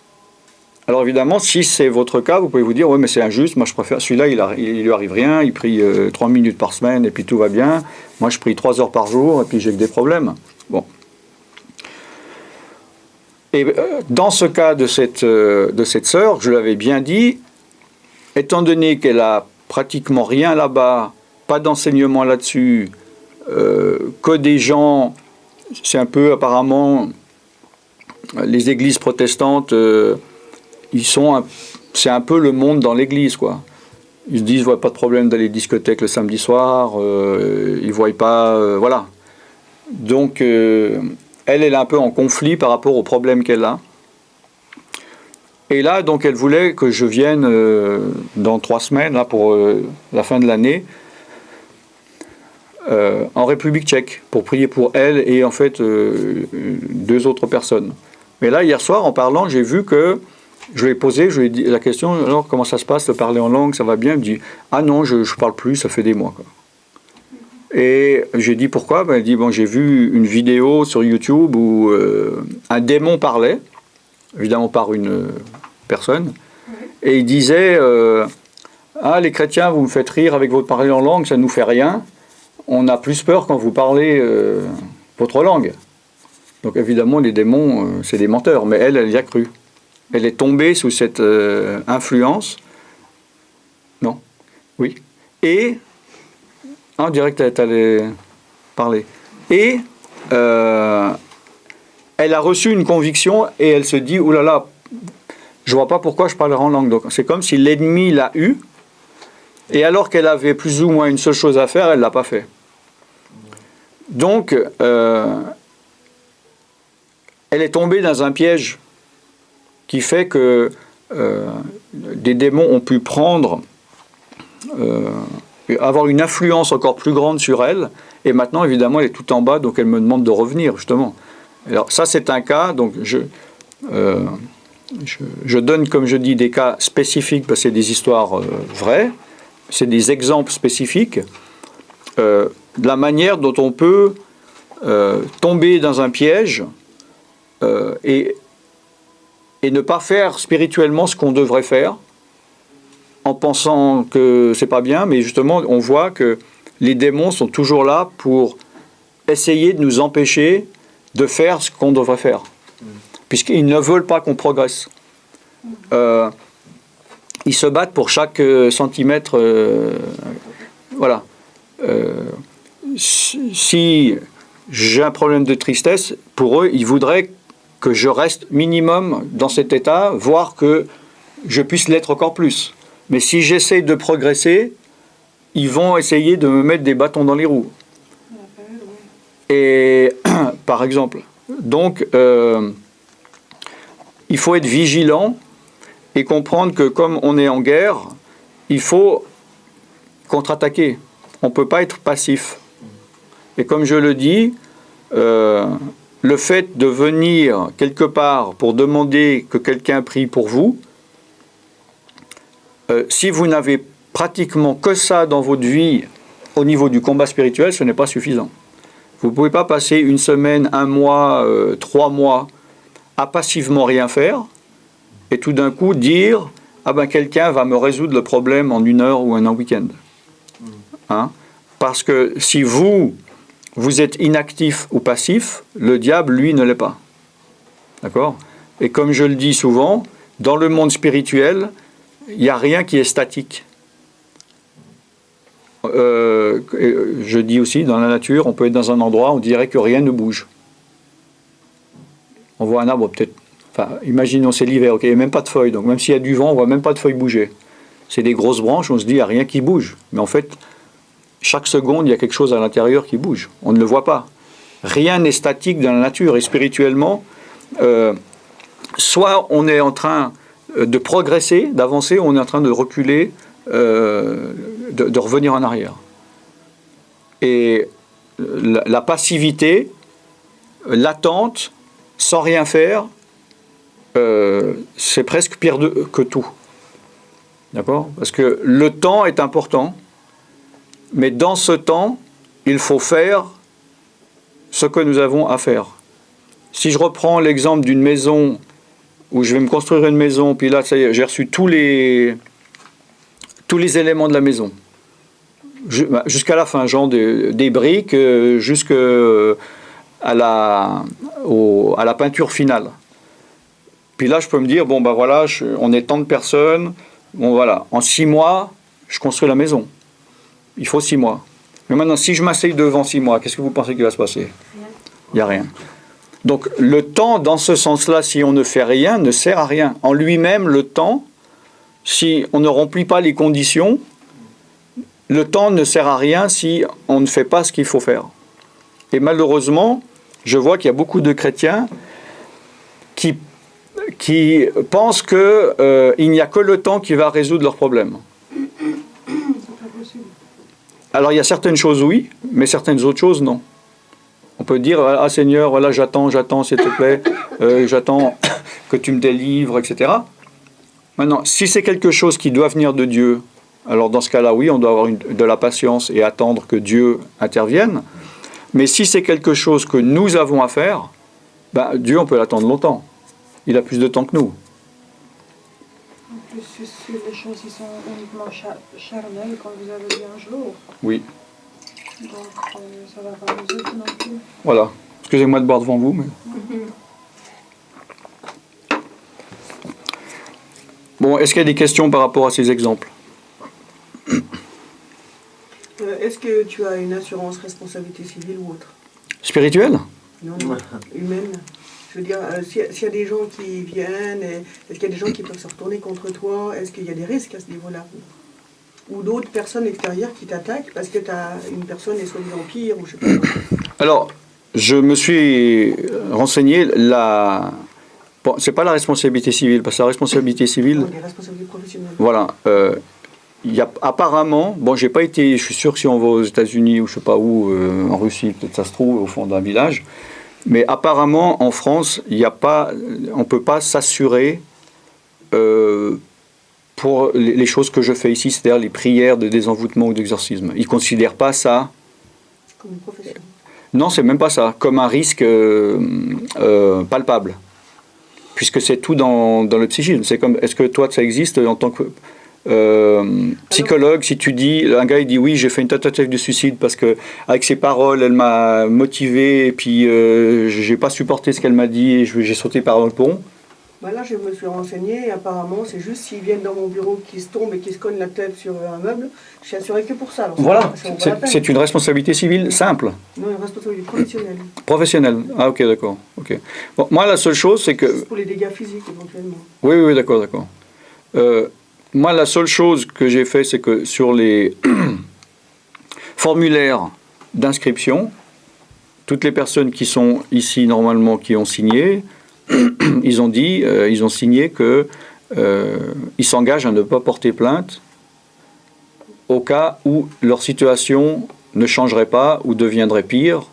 Alors évidemment, si c'est votre cas, vous pouvez vous dire « Oui, mais c'est injuste, moi je préfère celui-là, il lui arrive rien, il prie 3 minutes par semaine et puis tout va bien. Moi je prie 3 heures par jour et puis j'ai que des problèmes. » Bon. Et dans ce cas de cette sœur, je l'avais bien dit, étant donné qu'elle a pratiquement rien là-bas, pas d'enseignement là-dessus, que des gens, c'est un peu apparemment les églises protestantes, c'est un peu le monde dans l'église, quoi. Ils se disent, ouais, pas de problème d'aller discothèque le samedi soir, ils voient pas, voilà. Donc, elle est un peu en conflit par rapport aux problèmes qu'elle a. Et là, donc, elle voulait que je vienne dans 3 semaines, là, pour la fin de l'année, en République tchèque, pour prier pour elle et en fait 2 autres personnes. Mais là, hier soir, en parlant, j'ai vu que je lui ai posé, je lui ai dit la question, alors comment ça se passe, de parler en langue, ça va bien? Elle me dit, ah non, je ne parle plus, ça fait des mois, quoi. Et j'ai dit pourquoi? Elle dit, bon, j'ai vu une vidéo sur YouTube où un démon parlait, évidemment par une personne, et il disait, ah les chrétiens, vous me faites rire avec votre parler en langue, ça ne nous fait rien, on a plus peur quand vous parlez votre langue. Donc évidemment, les démons, c'est des menteurs, mais elle y a cru. Elle est tombée sous cette influence. Non? Oui. Et, en direct, elle allait parler. Et elle a reçu une conviction et elle se dit, oulala, je vois pas pourquoi je parlerai en langue. Donc c'est comme si l'ennemi l'a eu, et alors qu'elle avait plus ou moins une seule chose à faire, elle l'a pas fait. Donc, elle est tombée dans un piège qui fait que des démons ont pu prendre, avoir une influence encore plus grande sur elle, et maintenant, évidemment, elle est tout en bas, donc elle me demande de revenir, justement. Alors ça, c'est un cas, donc je donne, comme je dis, des cas spécifiques, parce que c'est des histoires vraies, c'est des exemples spécifiques. de la manière dont on peut tomber dans un piège et ne pas faire spirituellement ce qu'on devrait faire en pensant que c'est pas bien, mais justement on voit que les démons sont toujours là pour essayer de nous empêcher de faire ce qu'on devrait faire, puisqu'ils ne veulent pas qu'on progresse. Ils se battent pour chaque centimètre. Voilà. Si j'ai un problème de tristesse, pour eux, ils voudraient que je reste minimum dans cet état, voire que je puisse l'être encore plus. Mais si j'essaie de progresser, ils vont essayer de me mettre des bâtons dans les roues. Et par exemple, donc il faut être vigilant et comprendre que comme on est en guerre, il faut contre-attaquer. On ne peut pas être passif. Et comme je le dis, le fait de venir quelque part pour demander que quelqu'un prie pour vous, si vous n'avez pratiquement que ça dans votre vie au niveau du combat spirituel, ce n'est pas suffisant. Vous ne pouvez pas passer une semaine, un mois, 3 mois à passivement rien faire et tout d'un coup dire « Ah ben quelqu'un va me résoudre le problème en 1 heure ou un week-end. » Hein? Parce que si vous êtes inactif ou passif, le diable, lui, ne l'est pas. D'accord? Et comme je le dis souvent, dans le monde spirituel, il n'y a rien qui est statique. Je dis aussi, dans la nature, on peut être dans un endroit, on dirait que rien ne bouge. On voit un arbre, peut-être... Enfin, imaginons, c'est l'hiver, ok, il n'y a même pas de feuilles, donc même s'il y a du vent, on ne voit même pas de feuilles bouger. C'est des grosses branches, on se dit, il n'y a rien qui bouge. Mais en fait, chaque seconde, il y a quelque chose à l'intérieur qui bouge. On ne le voit pas. Rien n'est statique dans la nature. Et spirituellement, soit on est en train de progresser, d'avancer, ou on est en train de reculer, de revenir en arrière. Et la passivité, l'attente, sans rien faire, c'est presque pire que tout. D'accord? Parce que le temps est important, mais dans ce temps, il faut faire ce que nous avons à faire. Si je reprends l'exemple d'une maison où je vais me construire une maison, puis là, ça y est, j'ai reçu tous les éléments de la maison, jusqu'à la fin, genre des briques, jusqu'à la peinture finale. Puis là, je peux me dire, bon, ben voilà, on est tant de personnes, bon voilà, en 6 mois, je construis la maison. Il faut 6 mois. Mais maintenant, si je m'asseye devant 6 mois, qu'est-ce que vous pensez qu'il va se passer? Il n'y a rien. Donc, le temps, dans ce sens-là, si on ne fait rien, ne sert à rien. En lui-même, le temps, si on ne remplit pas les conditions, le temps ne sert à rien si on ne fait pas ce qu'il faut faire. Et malheureusement, je vois qu'il y a beaucoup de chrétiens qui pensent qu'il n'y a que le temps qui va résoudre leurs problèmes. Alors il y a certaines choses oui, mais certaines autres choses non. On peut dire, ah Seigneur, voilà, j'attends, s'il te plaît, j'attends que tu me délivres, etc. Maintenant, si c'est quelque chose qui doit venir de Dieu, alors dans ce cas-là, oui, on doit avoir de la patience et attendre que Dieu intervienne. Mais si c'est quelque chose que nous avons à faire, ben, Dieu, on peut l'attendre longtemps. Il a plus de temps que nous. En plus, si les choses ils sont uniquement charnelles, comme vous avez dit un jour. Oui. Donc, ça ne va pas nous aider non plus. Voilà. Excusez-moi de boire devant vous, mais... Bon, est-ce qu'il y a des questions par rapport à ces exemples? Est-ce que tu as une assurance responsabilité civile ou autre? Spirituelle? Non, humaine. Je veux dire, s'il y a des gens qui viennent, est-ce qu'il y a des gens qui peuvent se retourner contre toi? Est-ce qu'il y a des risques à ce niveau-là? Ou d'autres personnes extérieures qui t'attaquent parce que une personne est soi-disant pire ou je sais pas. Alors, je me suis renseigné, bon, c'est pas la responsabilité civile, parce que la responsabilité civile... Les responsabilités professionnelles. Voilà. Il y a apparemment, bon, j'ai pas été, je suis sûr que si on va aux États-Unis ou je sais pas où, en Russie, peut-être ça se trouve au fond d'un village, mais apparemment en France, il y a pas, on peut pas s'assurer pour les choses que je fais ici, c'est-à-dire les prières de désenvoûtement ou d'exorcisme. Ils considèrent pas ça Comme une profession. Non, c'est même pas ça. Comme un risque palpable. Puisque c'est tout dans le psychisme. C'est comme, est-ce que toi, ça existe en tant que psychologue, si tu dis, un gars il dit oui, j'ai fait une tentative de suicide parce que avec ses paroles, elle m'a motivé et puis j'ai pas supporté ce qu'elle m'a dit et j'ai sauté par le pont. Bah là, je me suis renseignée et apparemment, c'est juste s'ils viennent dans mon bureau, qu'ils se tombent et qu'ils se cognent la tête sur un meuble, je suis assurée que pour ça. Alors, Voilà, ça vaut pas la peine. c'est une responsabilité civile simple. Non, une responsabilité professionnelle. Professionnelle. Ah ok, d'accord. Okay. Bon, moi, la seule chose, c'est que... C'est pour les dégâts physiques, éventuellement. Oui, d'accord. Moi, la seule chose que j'ai fait, c'est que sur les formulaires d'inscription, toutes les personnes qui sont ici normalement, qui ont signé, ils ont signé que ils s'engagent à ne pas porter plainte au cas où leur situation ne changerait pas ou deviendrait pire,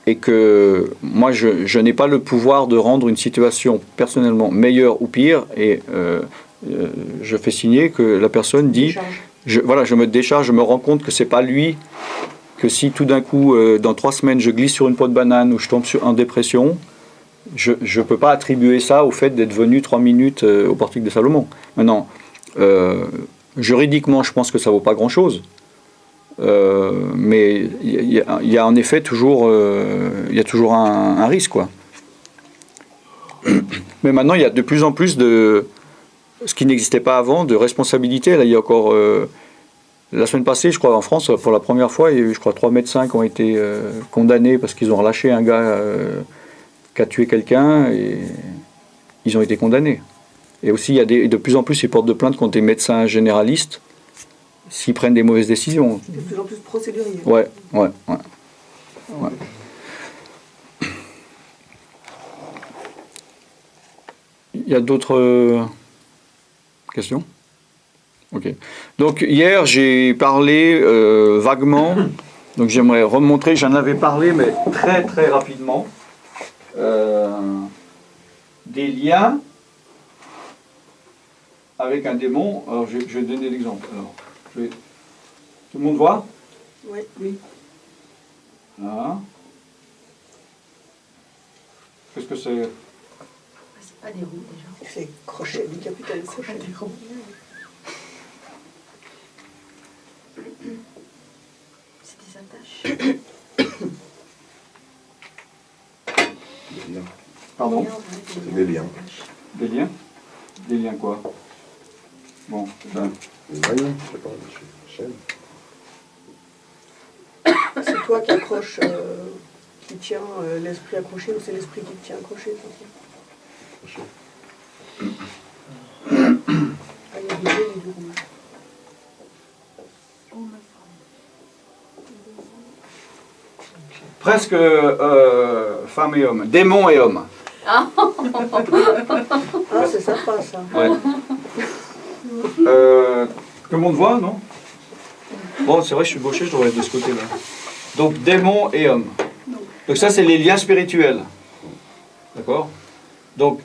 et que moi je n'ai pas le pouvoir de rendre une situation personnellement meilleure ou pire, et je fais signer que la personne dit je me décharge, je me rends compte que c'est pas lui, que si tout d'un coup dans 3 semaines je glisse sur une peau de banane ou je tombe en dépression, je ne peux pas attribuer ça au fait d'être venu 3 minutes au portique de Salomon. Maintenant, juridiquement je pense que ça vaut pas grand chose. Mais il y a en effet toujours, y a toujours un risque, quoi. Mais maintenant, il y a de plus en plus de ce qui n'existait pas avant, de responsabilité. Là, il y a encore la semaine passée, je crois, en France, pour la première fois, il y a eu, je crois, 3 médecins qui ont été condamnés parce qu'ils ont relâché un gars qui a tué quelqu'un, et ils ont été condamnés. Et aussi, il y a de plus en plus, ils portent de plainte contre des médecins généralistes s'ils prennent des mauvaises décisions. C'est de plus en plus procédurier. Ouais. Il y a d'autres questions? Ok. Donc hier j'ai parlé vaguement, donc j'aimerais remontrer, j'en avais parlé mais très très rapidement, des liens avec un démon. Alors je vais donner l'exemple. Tout le monde voit? Oui. Oui. Là. Qu'est-ce que c'est? C'est pas des roues déjà. C'est crochet du capitaine. C'est pas des roues. C'est des attaches. Des liens. Pardon? C'est des liens. Des liens? Des liens quoi? Bon, ben. Des mailles, je sais pas, des chaînes. C'est toi qui accroche, qui tient l'esprit accroché, ou c'est l'esprit qui te tient accroché? Crochet. Ah, il y a du bleu et du rouge. Presque femme et homme, démon et homme. Ah, c'est sympa ça. Ouais. Tout le monde voit, non? Bon, c'est vrai, je suis gaucher, je devrais être de ce côté-là. Donc, démon et homme. Donc ça, c'est les liens spirituels. D'accord? Donc,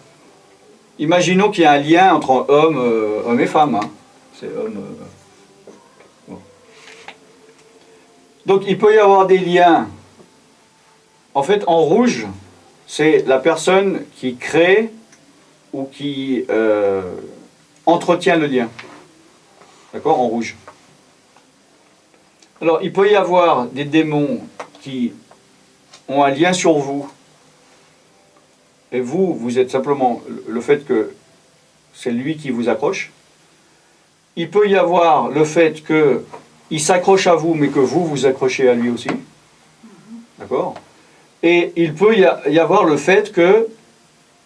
imaginons qu'il y a un lien entre homme et femme. Hein. C'est homme... bon. Donc, il peut y avoir des liens. En fait, en rouge, c'est la personne qui crée ou qui entretient le lien. D'accord? En rouge. Alors, il peut y avoir des démons qui ont un lien sur vous. Et vous êtes simplement le fait que c'est lui qui vous accroche. Il peut y avoir le fait qu'il s'accroche à vous, mais que vous accrochez à lui aussi. D'accord? Et il peut y avoir le fait que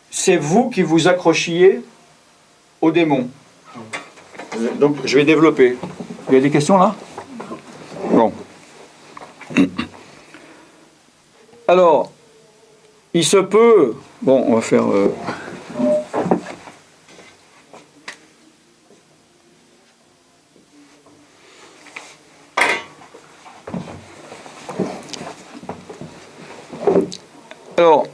c'est vous qui vous accrochiez au démon. Donc, je vais développer. Il y a des questions là? Bon. Alors, il se peut... Bon, on va faire... Alors,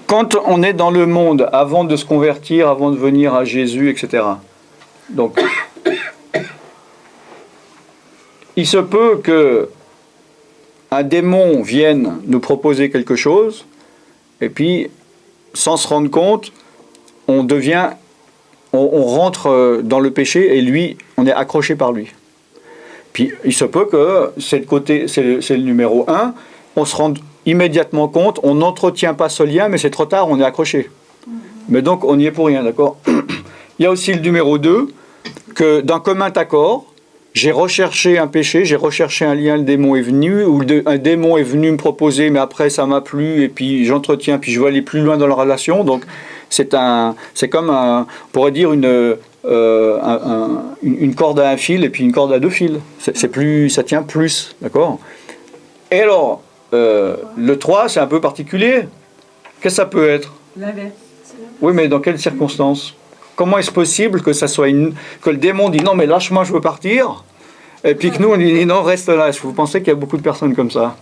quand on est dans le monde, avant de se convertir, avant de venir à Jésus, etc. Donc, il se peut que un démon vienne nous proposer quelque chose, et puis, sans se rendre compte, on rentre dans le péché, et lui, on est accroché par lui. Puis, il se peut que c'est le numéro 1, on se rende immédiatement compte, on n'entretient pas ce lien, mais c'est trop tard, on est accroché. Mais donc, on n'y est pour rien, d'accord? Il y a aussi le numéro 2, que d'un commun accord, j'ai recherché un péché, j'ai recherché un lien, le démon est venu, ou un démon est venu me proposer, mais après ça m'a plu, et puis j'entretiens, puis je veux aller plus loin dans la relation. Donc c'est comme on pourrait dire une corde à un fil et puis une corde à 2 fils. Ça tient plus, d'accord? Et alors, le 3, c'est un peu particulier. Qu'est-ce que ça peut être? L'inverse. Oui, mais dans quelles circonstances? Comment est-ce possible que ça soit que le démon dit non mais lâche-moi, je veux partir, et puis que nous on dit non, reste là? Est-ce que vous pensez qu'il y a beaucoup de personnes comme ça?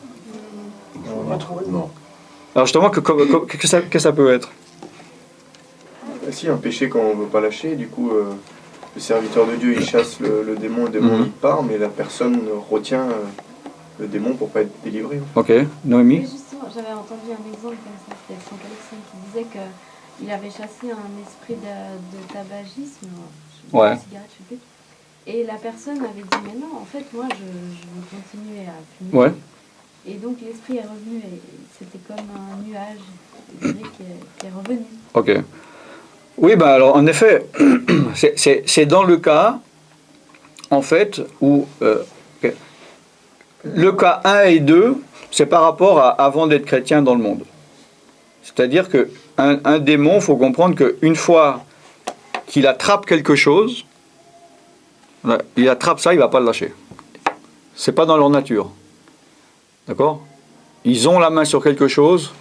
Non. Alors justement, que ça peut être? Si, un péché qu'on ne veut pas lâcher, du coup, le serviteur de Dieu, il chasse le démon il part, mais la personne retient le démon pour ne pas être délivré. Ok, Noémie? Oui, justement, j'avais entendu un exemple comme ça, c'était Franck Alexandre qui disait qu'il avait chassé un esprit de tabagisme, Ouais. de cigarette, je sais plus. Et la personne avait dit, mais non, en fait, moi, je veux continuer à fumer. Ouais. Et donc, l'esprit est revenu, et c'était comme un nuage qui est revenu. Ok. Oui, ben alors, en effet, c'est dans le cas, en fait, où le cas 1 et 2, c'est par rapport à avant d'être chrétien dans le monde. C'est-à-dire qu'un démon, il faut comprendre qu'une fois qu'il attrape quelque chose, il attrape ça, il ne va pas le lâcher. Ce n'est pas dans leur nature. D'accord? Ils ont la main sur quelque chose,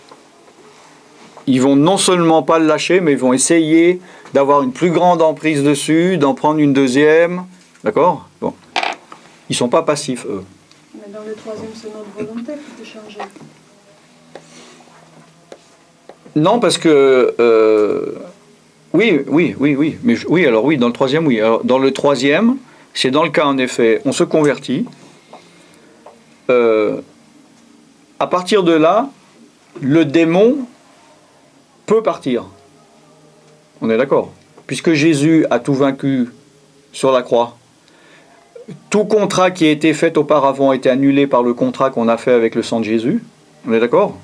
ils vont non seulement pas le lâcher, mais ils vont essayer d'avoir une plus grande emprise dessus, d'en prendre une deuxième. D'accord? Bon. Ils ne sont pas passifs, eux. Mais dans le 3e, c'est notre volonté qui peut changer. Non, parce que... oui. Mais oui, alors oui, dans le 3e, oui. Alors, dans le 3e, c'est dans le cas, en effet, on se convertit. À partir de là, le démon peut partir. On est d'accord? Puisque Jésus a tout vaincu sur la croix. Tout contrat qui a été fait auparavant a été annulé par le contrat qu'on a fait avec le sang de Jésus. On est d'accord?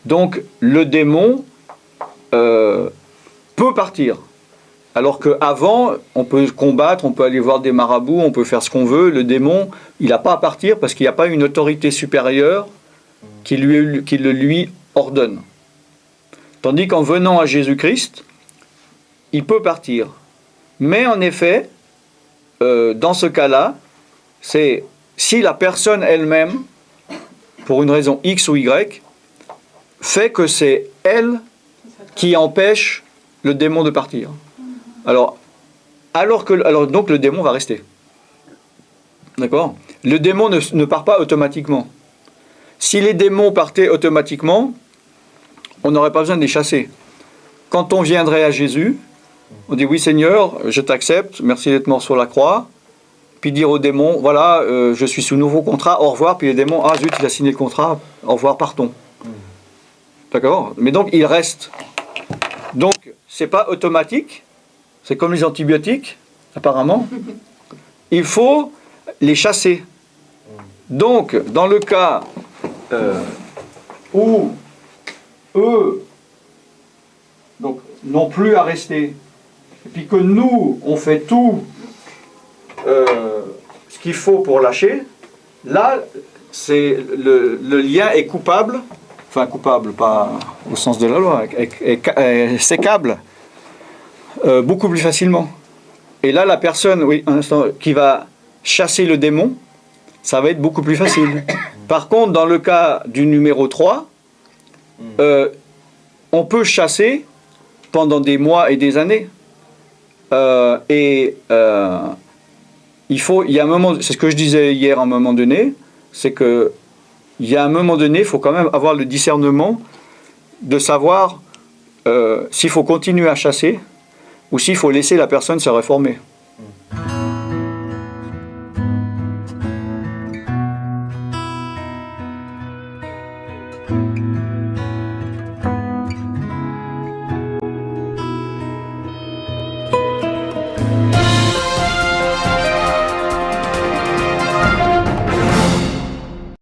Donc, le démon peut partir. Alors qu'avant, on peut combattre, on peut aller voir des marabouts, on peut faire ce qu'on veut. Le démon, il n'a pas à partir parce qu'il n'y a pas une autorité supérieure qui le lui ordonne. Tandis qu'en venant à Jésus-Christ, il peut partir. Mais en effet, dans ce cas-là, c'est si la personne elle-même, pour une raison X ou Y, fait que c'est elle qui empêche le démon de partir. Alors donc le démon va rester. D'accord? Le démon ne part pas automatiquement. Si les démons partaient automatiquement, on n'aurait pas besoin de les chasser. Quand on viendrait à Jésus, on dit oui Seigneur, je t'accepte, merci d'être mort sur la croix. Puis dire au démon, voilà, je suis sous nouveau contrat, au revoir. Puis les démons, ah zut, il a signé le contrat, au revoir, partons. D'accord? Mais donc il reste. Donc c'est pas automatique, c'est comme les antibiotiques, apparemment. Il faut les chasser. Donc dans le cas où eux donc, n'ont plus à rester, et puis que nous, on fait tout ce qu'il faut pour lâcher, là, c'est le lien est coupable, enfin coupable, pas au sens de la loi, est sécable beaucoup plus facilement. Et là, la personne, oui, un instant, qui va chasser le démon, ça va être beaucoup plus facile. Par contre, dans le cas du numéro 3, on peut chasser pendant des mois et des années. Il y a un moment, c'est ce que je disais hier à un moment donné, c'est que il y a un moment donné, il faut quand même avoir le discernement de savoir s'il faut continuer à chasser ou s'il faut laisser la personne se réformer. Amen.